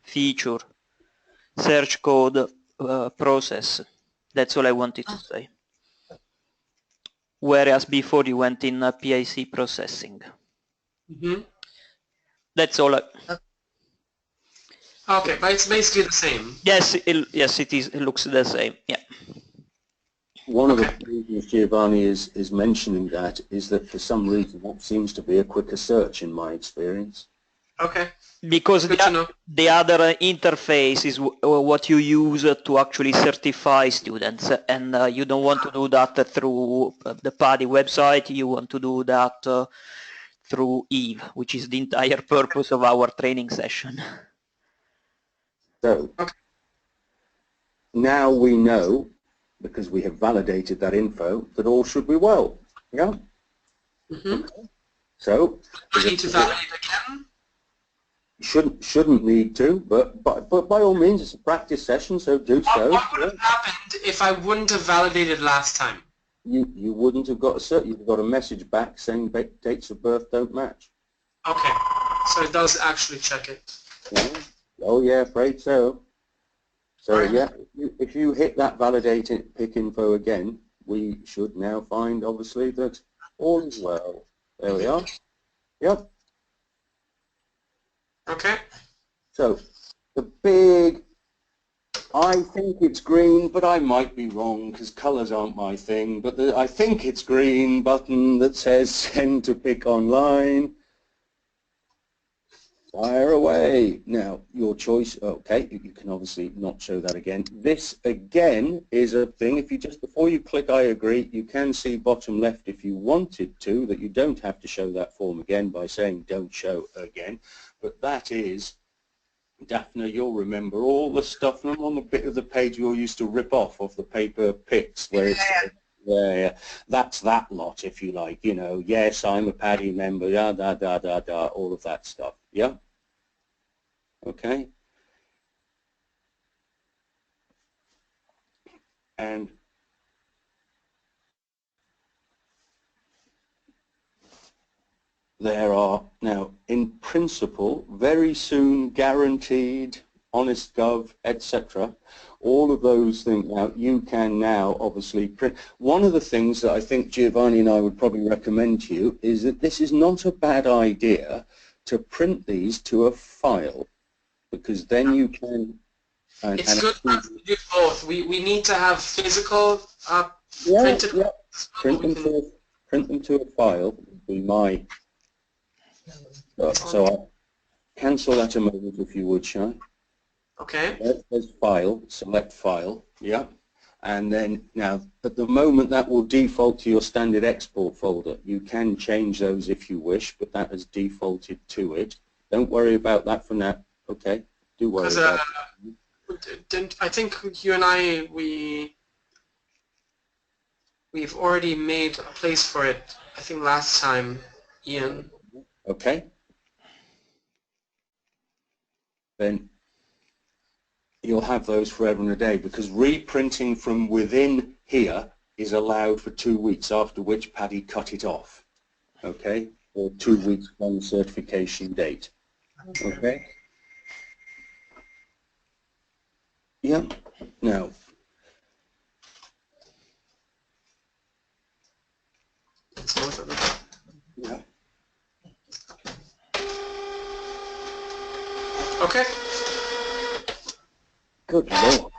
feature. Search code process. That's all I wanted to say. Whereas before you went in PIC processing. Mm-hmm. That's all. Okay, but it's basically the same. Yes, yes, it is. It looks the same. Yeah. One of the reasons Giovanni is mentioning that is that for some reason that seems to be a quicker search in my experience. Okay. Because the other interface is what you use to actually certify students, and you don't want to do that through the PADI website. You want to do that through EVE, which is the entire purpose of our training session. So now we know, because we have validated that info, that all should be well. Yeah. Mm-hmm. Okay. So I need to validate again. Shouldn't need to, but by all means, it's a practice session, so do so. What would have happened if I wouldn't have validated last time? You wouldn't have got a cert. You've got a message back saying dates of birth don't match. Okay, so it does actually check it. Yeah. Oh yeah, afraid so. So right. Yeah, if you hit that validate pick info again, we should now find obviously that all is well. There we are. Yep. Okay. So the big, I think it's green, but I might be wrong because colours aren't my thing, but I think it's green button that says send to pick online. Fire away. Now, your choice, okay, you can obviously not show that again. This, again, is a thing, if you just, before you click I agree, you can see bottom left if you wanted to, that you don't have to show that form again by saying don't show again. But that is, Daphne, you'll remember all the stuff on the bit of the page you all used to rip off of the paper pics, where it's, yeah, that's that lot, if you like, you know, yes, I'm a PADI member, all of that stuff, yeah? Okay? And there are now, in principle, very soon guaranteed, honest gov, etc. All of those things. Now, you can now obviously print. One of the things that I think Giovanni and I would probably recommend to you is that this is not a bad idea to print these to a file, because then you can. It's good to do both. We need to have physical printed. Yeah. Print them print them to a file would be my, so I'll cancel that a moment if you would, Shai. Okay. There's file, select file, yeah. And then now at the moment that will default to your standard export folder. You can change those if you wish, but that has defaulted to it. Don't worry about that for now, okay? Do worry about it. I think you and I, we've already made a place for it, I think last time, Ian. Okay. Then you'll have those forever and a day, because reprinting from within here is allowed for 2 weeks, after which PADI cut it off, okay, or 2 weeks from the certification date, okay? Yeah, now, yeah. Okay. Good Lord.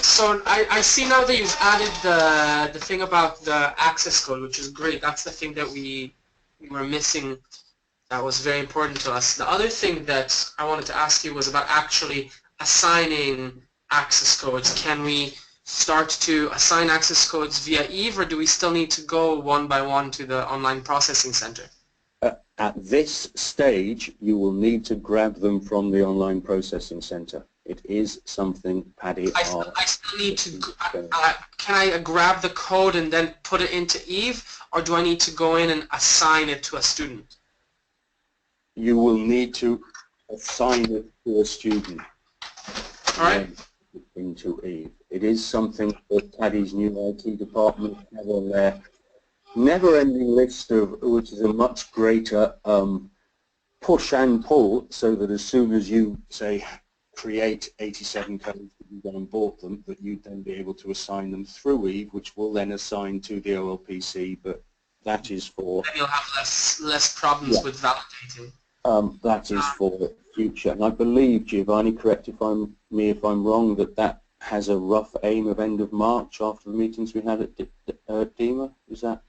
So I see now that you've added the thing about the access code, which is great. That's the thing that we were missing. That was very important to us. The other thing that I wanted to ask you was about actually assigning access codes. Can we start to assign access codes via EVE, or do we still need to go one by one to the online processing center? At this stage, you will need to grab them from the online processing center. It is something PADI are... I still need to... can I grab the code and then put it into EVE, or do I need to go in and assign it to a student? You will need to assign it to a student. All right. Into EVE. It is something that PADI's new IT department have on their never-ending list of, which is a much greater push and pull, so that as soon as you say create 87 codes that you've gone and bought them, that you'd then be able to assign them through EVE, which will then assign to the OLPC, but that is for... Then you'll have less problems with validating. That is for future. And I believe, Giovanni, correct me if I'm wrong, that has a rough aim of end of March after the meetings we had at DEMA. Is that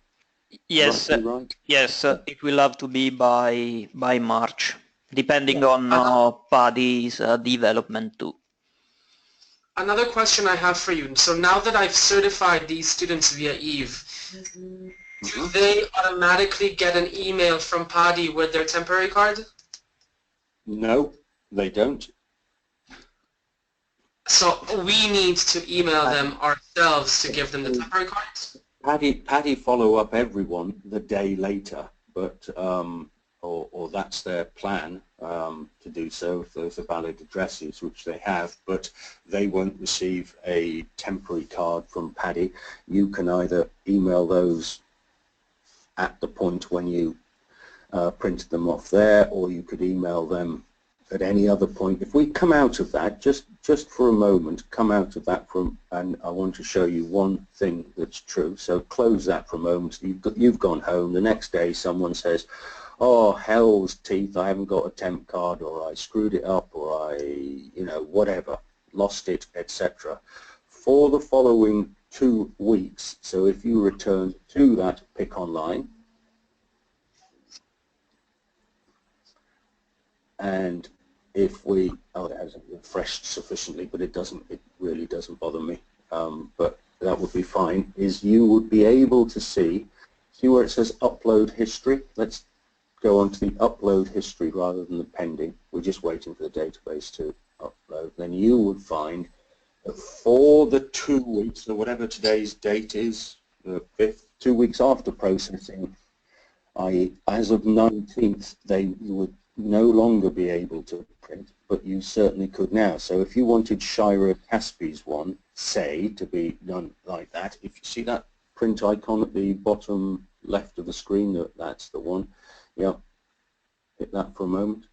right? Yes, it will have to be by March, depending on PADI's development too. Another question I have for you. So now that I've certified these students via EVE, do they automatically get an email from PADI with their temporary card? No, they don't. So we need to email them ourselves to give them the temporary cards? PADI follow up everyone the day later, but or that's their plan to do so if those are valid addresses, which they have, but they won't receive a temporary card from PADI. You can either email those at the point when you printed them off there, or you could email them at any other point. If we come out of that, just for a moment, come out of that and I want to show you one thing that's true. So close that for a moment. You've gone home. The next day someone says, oh, hell's teeth, I haven't got a temp card, or I screwed it up, or I, whatever, lost it, etc. For the following 2 weeks, so if you return to that pick online, and if we, it hasn't refreshed sufficiently, but it really doesn't bother me, but that would be fine, is you would be able to see where it says upload history. Let's go on to the upload history rather than the pending. We're just waiting for the database to upload. Then you would find that for the 2 weeks, or whatever today's date is, the 5th, 2 weeks after processing, i.e. as of 19th, you would no longer be able to print, but you certainly could now. So if you wanted Shira Caspi's one, say, to be done like that, if you see that print icon at the bottom left of the screen, that's the one. Yeah, hit that for a moment.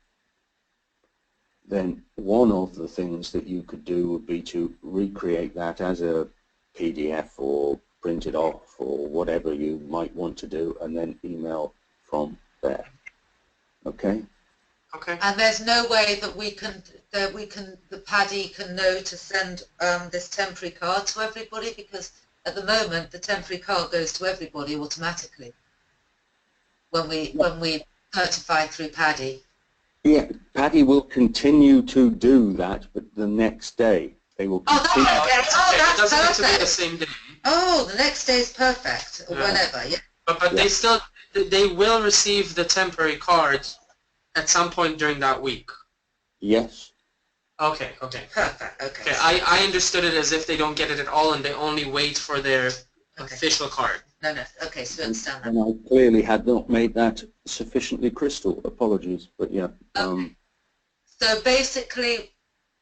Then one of the things that you could do would be to recreate that as a PDF or print it off or whatever you might want to do, and then email from there. Okay? Okay. And there's no way that we can that the PADI can know to send this temporary card to everybody? Because at the moment the temporary card goes to everybody automatically when we certify through PADI. Yeah, PADI will continue to do that, but the next day they will continue. Oh, that's okay. Oh, that's it doesn't perfect. have to be the same day. Oh, the next day is perfect, or Yeah. whenever, yeah. But they will receive the temporary cards at some point during that week. Yes. Okay. Perfect, okay. Okay, I understood it as if they don't get it at all and they only wait for their Okay. official card. No, okay, so we understand that. And I clearly had not made that sufficiently crystal. Apologies, but yeah. So basically,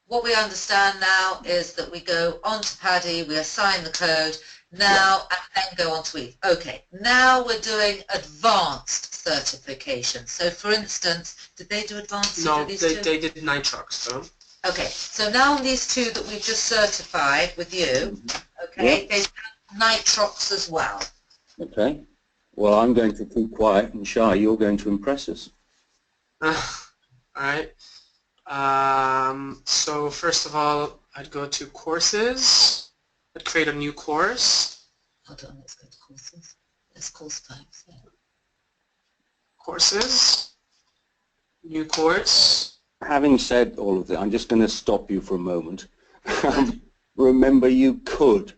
what we understand now is that we go onto PADI, we assign the code now, and then go on to EVE. Okay, now we're doing advanced certification. So for instance, did they do advanced? No, these they two? did nitrox, so. Okay, so now on these two that we've just certified with you, okay, they have nitrox as well. Okay. Well, I'm going to keep quiet and shy. You're going to impress us. Alright. So first of all, I'd go to courses. I'd create a new course. Hold on, let's go to courses. There's course types. Yeah. Courses. New course. Having said all of that, I'm just going to stop you for a moment. Remember, you could,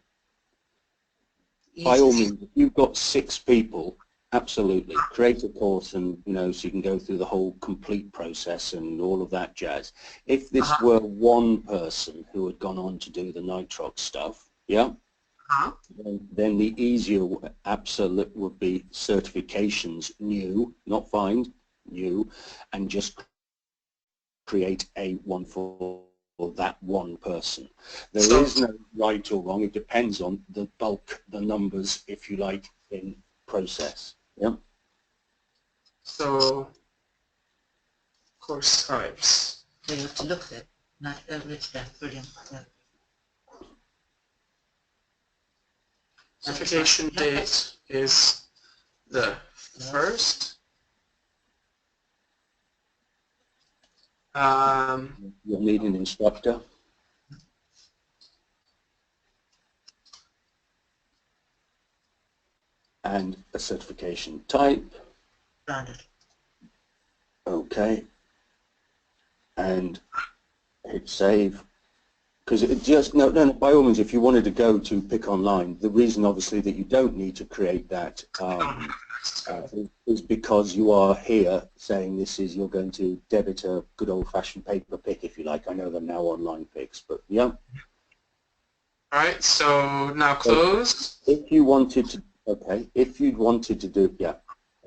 by all means, if you've got 6 people, absolutely, create a course and, so you can go through the whole complete process and all of that jazz. If this were one person who had gone on to do the nitrox stuff, then the easier absolute would be certifications new, not find, new, and just create a one for that one person. There is no right or wrong. It depends on the bulk, the numbers, if you like, in process. Yeah. So course types. So you have to look at it. Yeah, brilliant. Yeah. Certification date is the 1st. You'll need an instructor. And a certification type. Standard. Okay. And hit save. Because it just, no, by all means, if you wanted to go to Pick Online, the reason obviously that you don't need to create that is because you are here saying this is, you're going to debit a good old-fashioned paper pick, if you like. I know they're now online picks, but yeah. Alright, so now close. If you wanted to, okay, if you'd wanted to do,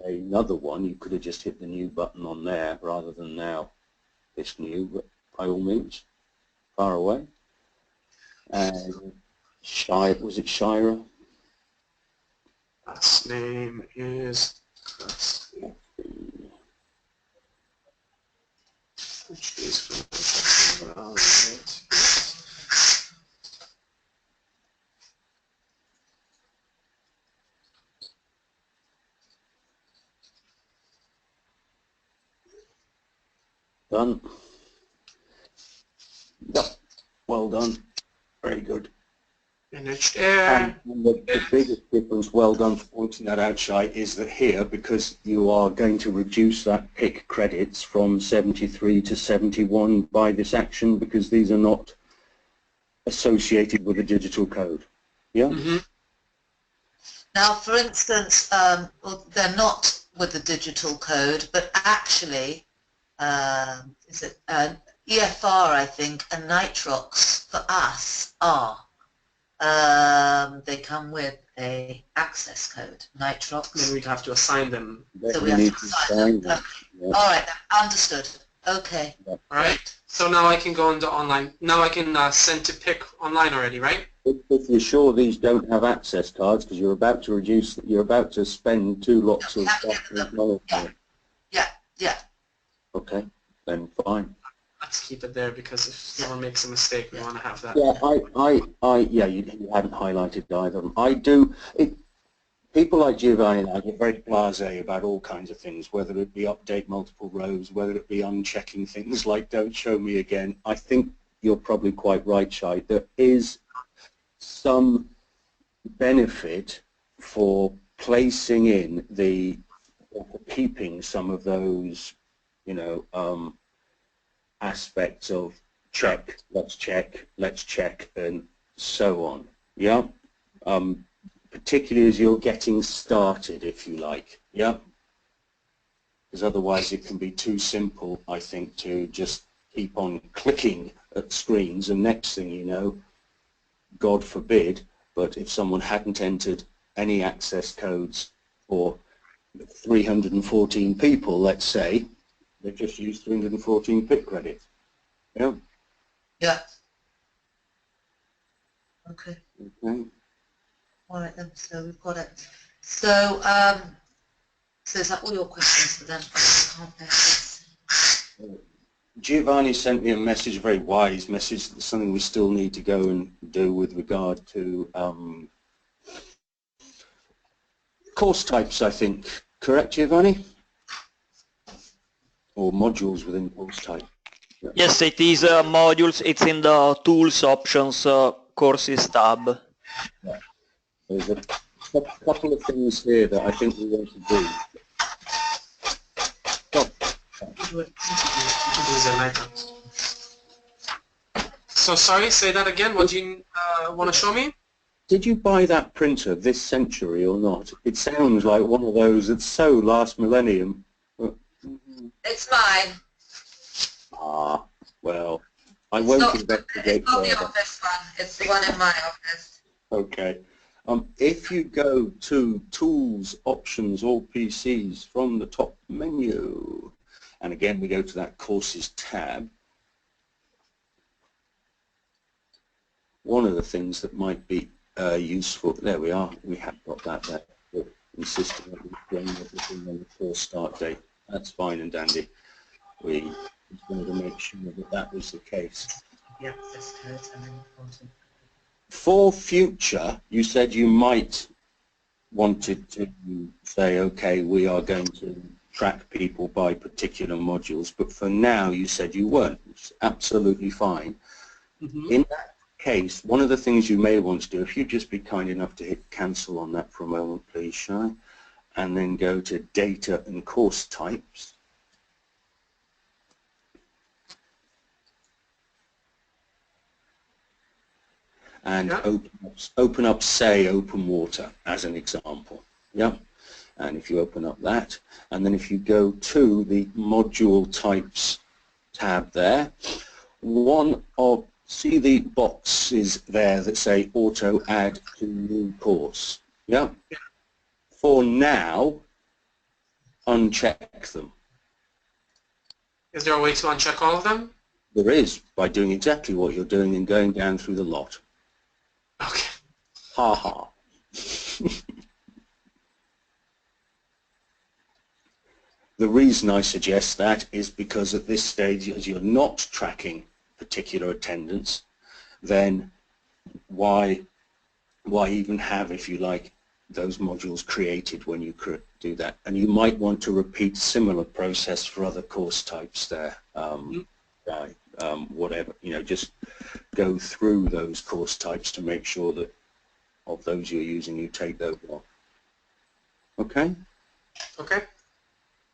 another one, you could have just hit the new button on there rather than now this new, but by all means, far away. And was it Shira? Last name is Done. Yep. Well done. Very good. Managed air. And the biggest difference, well done for pointing that out, Shai, is that here, because you are going to reduce that pick credits from 73 to 71 by this action, because these are not associated with a digital code. Yeah? Mm-hmm. Now, for instance, well, they're not with the digital code, but actually, is it EFR, I think, and nitrox for us are. They come with a access code, nitrox. Then we'd have to assign them. So we have to assign them. Yeah. All right, understood. Okay. All right. So now I can go into online. Now I can send to pick online already, right? If you're sure these don't have access cards, because you're about to reduce, you're about to spend 2 lots of stuff. Yeah. Okay, then fine. Let's keep it there because if someone makes a mistake, we want to have that. Yeah, you hadn't highlighted either of them. I do. people like Giovanni and I get very blasé about all kinds of things, whether it be update multiple rows, whether it be unchecking things like don't show me again. I think you're probably quite right, Shai. There is some benefit for placing in the, or keeping some of those, you know, aspects of check, let's check, and so on. Yeah. Particularly as you're getting started, if you like. Yeah. Because otherwise it can be too simple, I think, to just keep on clicking at screens, and next thing you know, God forbid, but if someone hadn't entered any access codes for 314 people, let's say, they just used 314 PIP credits. Yeah. Yeah. Okay. Okay. All right then. So we've got it. So so is that all your questions for them? Giovanni sent me a message, a very wise message, something we still need to go and do with regard to course types, I think. Correct, Giovanni? Or modules within course type. Yeah. Yes, it is modules. It's in the tools options courses tab. Yeah. There's a couple of things here that I think we want to do. So sorry, say that again. What do you want to show me? Did you buy that printer this century or not? It sounds like one of those that's so last millennium. It's mine. Ah, well, I won't investigate It's not the further. office one. It's the one in my office. Okay. If you go to Tools, Options, All PCs from the top menu, and again we go to that Courses tab, one of the things that might be useful, there we are, we have got that there, insisting that we're doing everything on the course start date. That's fine and dandy. We just wanted to make sure that that was the case. Yeah, access codes and then content. For future, you said you might wanted to say, okay, we are going to track people by particular modules, but for now you said you weren't, which is absolutely fine. Mm-hmm. In that case, one of the things you may want to do, if you'd just be kind enough to hit cancel on that for a moment, please, Shai, and then go to data and course types. And yeah. open up, say, open water as an example. Yeah. And if you open up that, and then if you go to the module types tab there, see the boxes there that say auto add to new course. Yeah. For now, uncheck them. Is there a way to uncheck all of them? There is, by doing exactly what you're doing and going down through the lot. Okay. Ha ha. The reason I suggest that is because at this stage, as you're not tracking particular attendance, then why even have, if you like, those modules created when you do that? And you might want to repeat similar process for other course types there. Whatever, you know, just go through those course types to make sure that of those you're using, you take those off. Okay? Okay.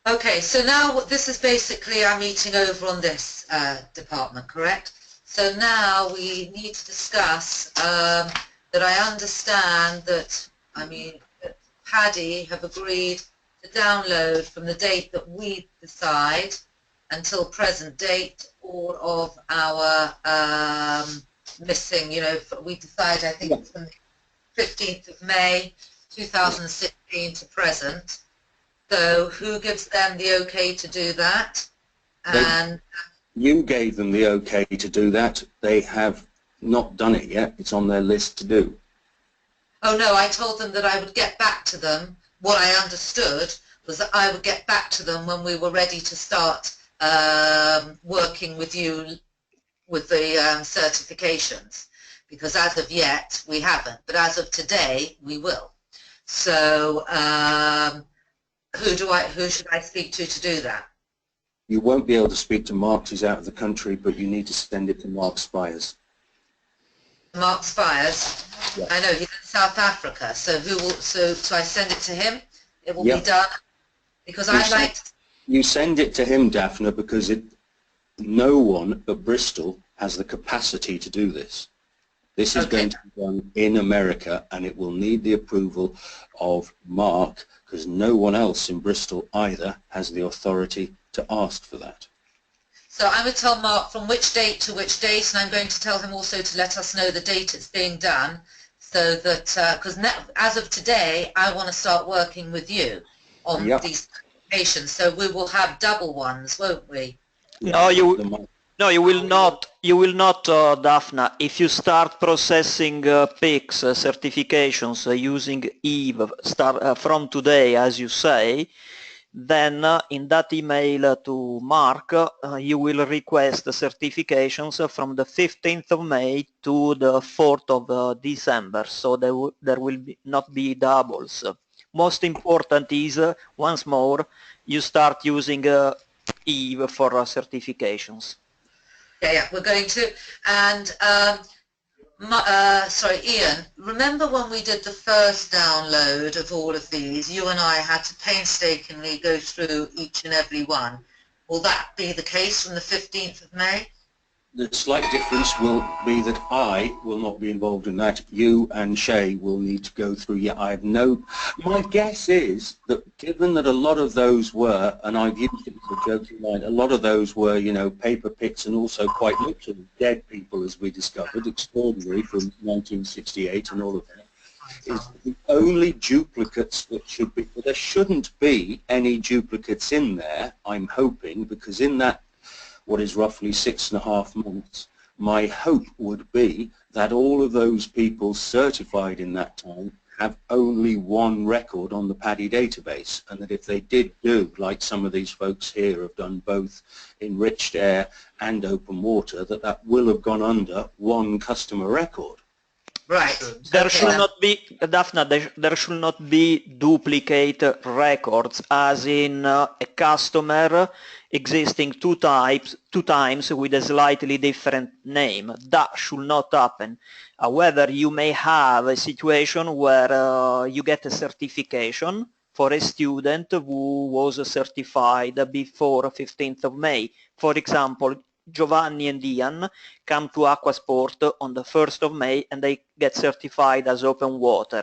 Okay, so now this is basically our meeting over on this department, correct? So now we need to discuss that I understand that, that PADI have agreed to download from the date that we decide until present date all of our missing, we decide, I think, from the 15th of May 2016 to present. So who gives them the okay to do that? And you gave them the okay to do that. They have not done it yet. It's on their list to do. Oh no, I told them that I would get back to them. What I understood was that I would get back to them when we were ready to start working with you with the certifications, because as of yet we haven't, but as of today we will. So who should I speak to do that? You won't be able to speak to Mark, he's out of the country, but you need to send it to Mark Spires. Mark Spires? Yeah. I know, he's in South Africa, so so I send it to him? It will Yeah. be done? Because You send it to him, Daphne, because no one at Bristol has the capacity to do this. This is going to be done in America, and it will need the approval of Mark, because no one else in Bristol either has the authority to ask for that. So I would tell Mark from which date to which date, and I'm going to tell him also to let us know the date it's being done, so that, because as of today, I want to start working with you on these patients, so we will have double ones, won't we? No, you will not. You will not, Daphne. If you start processing PICs certifications using EVE from today, as you say, then in that email to Mark, you will request the certifications from the 15th of May to the 4th of December. So there will not be doubles. Most important is, once more, you start using EVE for certifications. Yeah, we're going to. And sorry, Ian, remember when we did the first download of all of these, you and I had to painstakingly go through each and every one. Will that be the case from the 15th of May? The slight difference will be that I will not be involved in that. You and Shay will need to go through. Yeah, I have no. My guess is that given that a lot of those were, and I've used it as a joking line, a lot of those were, you know, paper picks and also quite literally dead people, as we discovered, extraordinary from 1968 and all of that. Is the only duplicates that should be. But there shouldn't be any duplicates in there, I'm hoping, because in that, what is roughly 6.5 months, my hope would be that all of those people certified in that time have only one record on the PADI database, and that if they did do, like some of these folks here have done both enriched air and open water, that will have gone under one customer record. Right. There should not be, Daphne, there should not be duplicate records, as in a customer existing two times with a slightly different name. That should not happen. However, you may have a situation where you get a certification for a student who was certified before 15th of May. For example, Giovanni and Ian come to Aquasport on the 1st of May and they get certified as open water.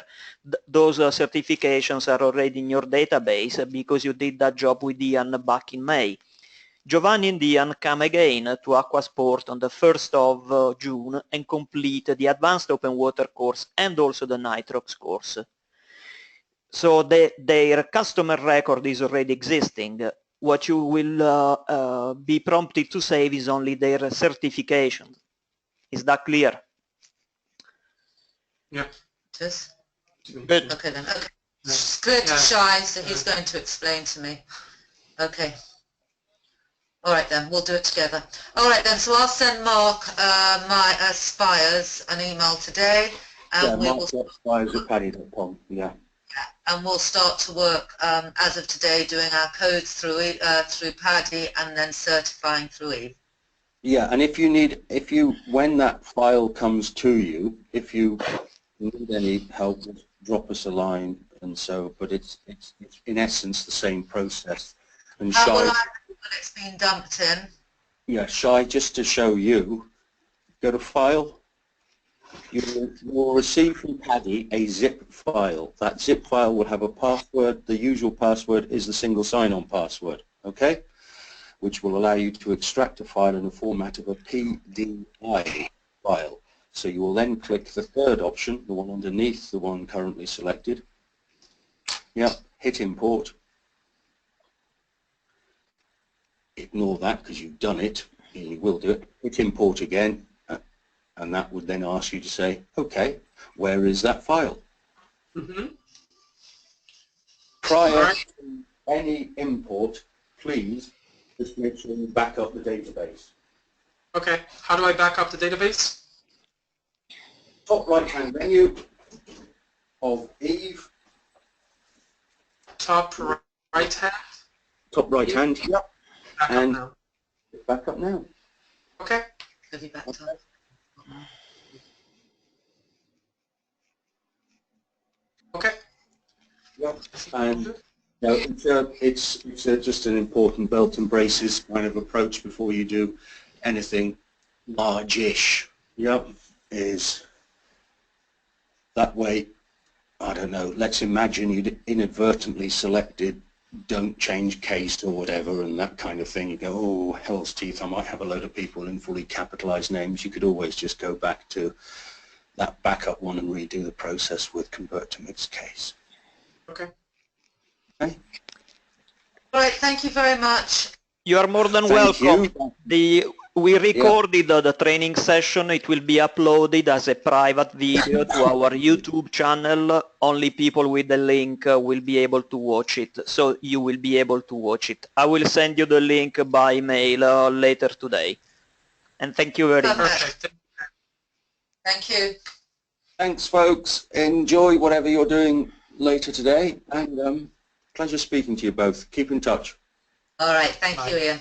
Those certifications are already in your database because you did that job with Ian back in May. Giovanni and Ian come again to Aquasport on the 1st of June and complete the advanced open water course and also the nitrox course. So their customer record is already existing. What you will be prompted to save is only their certification. Is that clear? Yeah. Yes. Good. Okay then. Okay. It's clear to Shai, so he's going to explain to me. Okay. All right then, we'll do it together. All right then, so I'll send Mark my Spires an email today, and yeah, Mark.spires@PADI.com. Yeah. And we'll start to work as of today, doing our codes through PADI and then certifying through EVE. Yeah, and when that file comes to you, if you need any help, drop us a line. And so, but it's in essence the same process. And How will I Shai, know when it's been dumped in? yeah, Shai, just to show you, go to File. You will receive from PADI a zip file. That zip file will have a password. The usual password is the single sign-on password, okay? Which will allow you to extract a file in the format of a PDI file. So you will then click the third option, the one underneath the one currently selected. Yep, hit import. Ignore that because you've done it. You will do it. Hit import again. And that would then ask you to say, okay, where is that file? Mm-hmm. Prior to any import, please just make sure you back up the database. Okay, how do I back up the database? Top right-hand menu of EVE, top right hand. Top right hand, yep. Back And up now. back up now. Okay. Have you backed up? Okay. Yep. And no, it's just an important belt and braces kind of approach before you do anything large-ish. Yep. Is that way, I don't know, let's imagine you'd inadvertently selected don't change case or whatever and that kind of thing. You go, oh, hell's teeth, I might have a load of people in fully capitalized names. You could always just go back to that backup one and redo the process with convert to mixed case. Okay. Okay. All right, thank you very much. You are more than Thank welcome. you. We recorded the training session. It will be uploaded as a private video to our YouTube channel. Only people with the link will be able to watch it. So you will be able to watch it. I will send you the link by mail later today. And thank you very much. Perfect. Thank you. Thanks, folks. Enjoy whatever you're doing later today, and pleasure speaking to you both. Keep in touch. All right, thank Bye. you, Ian.